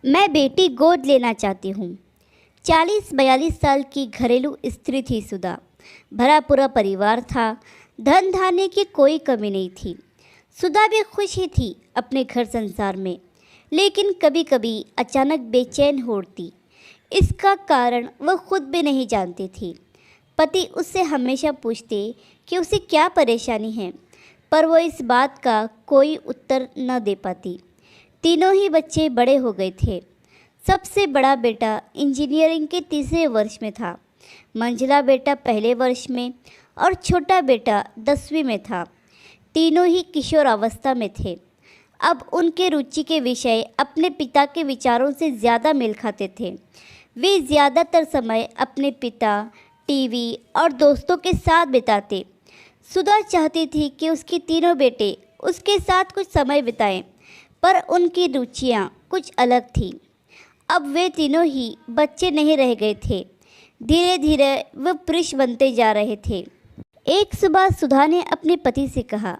मैं बेटी गोद लेना चाहती हूँ। 40-42 साल की घरेलू स्त्री थी सुधा। भरा पूरा परिवार था। धन धान्य की कोई कमी नहीं थी। सुधा भी खुश ही थी अपने घर संसार में, लेकिन कभी कभी अचानक बेचैन हो उठती। इसका कारण वह खुद भी नहीं जानती थी। पति उससे हमेशा पूछते कि उसे क्या परेशानी है, पर वो इस बात का कोई उत्तर न दे पाती। तीनों ही बच्चे बड़े हो गए थे। सबसे बड़ा बेटा इंजीनियरिंग के तीसरे वर्ष में था, मंझला बेटा पहले वर्ष में और छोटा बेटा 10वीं में था। तीनों ही किशोरावस्था में थे। अब उनके रुचि के विषय अपने पिता के विचारों से ज़्यादा मेल खाते थे। वे ज़्यादातर समय अपने पिता, टीवी और दोस्तों के साथ बिताते। सुधा चाहती थी कि उसके तीनों बेटे उसके साथ कुछ समय बिताएं, पर उनकी रुचियां कुछ अलग थीं। अब वे तीनों ही बच्चे नहीं रह गए थे। धीरे धीरे वे पुरुष बनते जा रहे थे। एक सुबह सुधा ने अपने पति से कहा,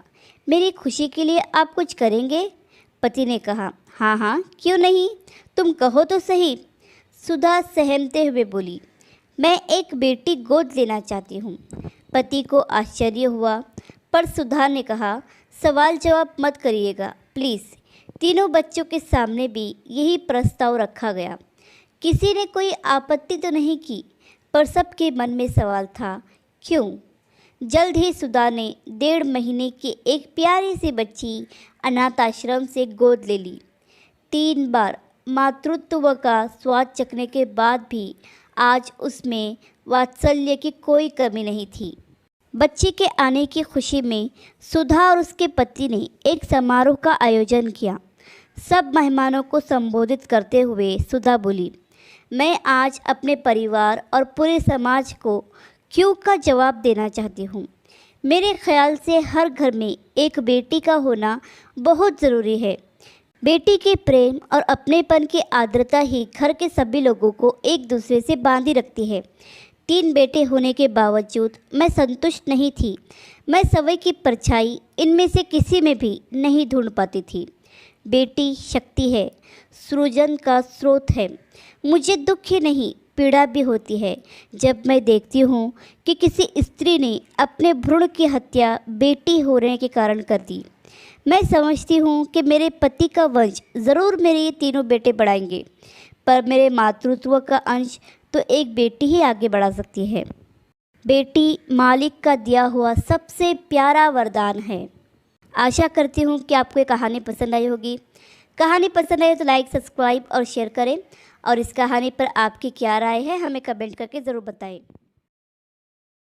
मेरी खुशी के लिए आप कुछ करेंगे? पति ने कहा, हाँ हाँ, क्यों नहीं, तुम कहो तो सही। सुधा सहमते हुए बोली, मैं एक बेटी गोद लेना चाहती हूँ। पति को आश्चर्य हुआ, पर सुधा ने कहा, सवाल जवाब मत करिएगा प्लीज़। तीनों बच्चों के सामने भी यही प्रस्ताव रखा गया। किसी ने कोई आपत्ति तो नहीं की, पर सबके मन में सवाल था, क्यों? जल्द ही सुधा ने 1.5 महीने की एक प्यारी सी बच्ची अनाथ आश्रम से गोद ले ली। 3 बार मातृत्व का स्वाद चखने के बाद भी आज उसमें वात्सल्य की कोई कमी नहीं थी। बच्चे के आने की खुशी में सुधा और उसके पति ने एक समारोह का आयोजन किया। सब मेहमानों को संबोधित करते हुए सुधा बोली, मैं आज अपने परिवार और पूरे समाज को क्यों का जवाब देना चाहती हूँ। मेरे ख्याल से हर घर में एक बेटी का होना बहुत ज़रूरी है। बेटी के प्रेम और अपनेपन की आर्द्रता ही घर के सभी लोगों को एक दूसरे से बांधी रखती है। 3 बेटे होने के बावजूद मैं संतुष्ट नहीं थी। मैं समय की परछाई इनमें से किसी में भी नहीं ढूंढ पाती थी। बेटी शक्ति है, सृजन का स्रोत है। मुझे दुख ही नहीं, पीड़ा भी होती है जब मैं देखती हूँ कि किसी स्त्री ने अपने भ्रूण की हत्या बेटी होने के कारण कर दी। मैं समझती हूँ कि मेरे पति का वंश ज़रूर मेरे ये तीनों बेटे बढ़ाएंगे, पर मेरे मातृत्व का अंश तो एक बेटी ही आगे बढ़ा सकती है। बेटी मालिक का दिया हुआ सबसे प्यारा वरदान है। आशा करती हूँ कि आपको ये कहानी पसंद आई होगी। कहानी पसंद आई तो लाइक, सब्सक्राइब और शेयर करें, और इस कहानी पर आपकी क्या राय है हमें कमेंट करके ज़रूर बताएं।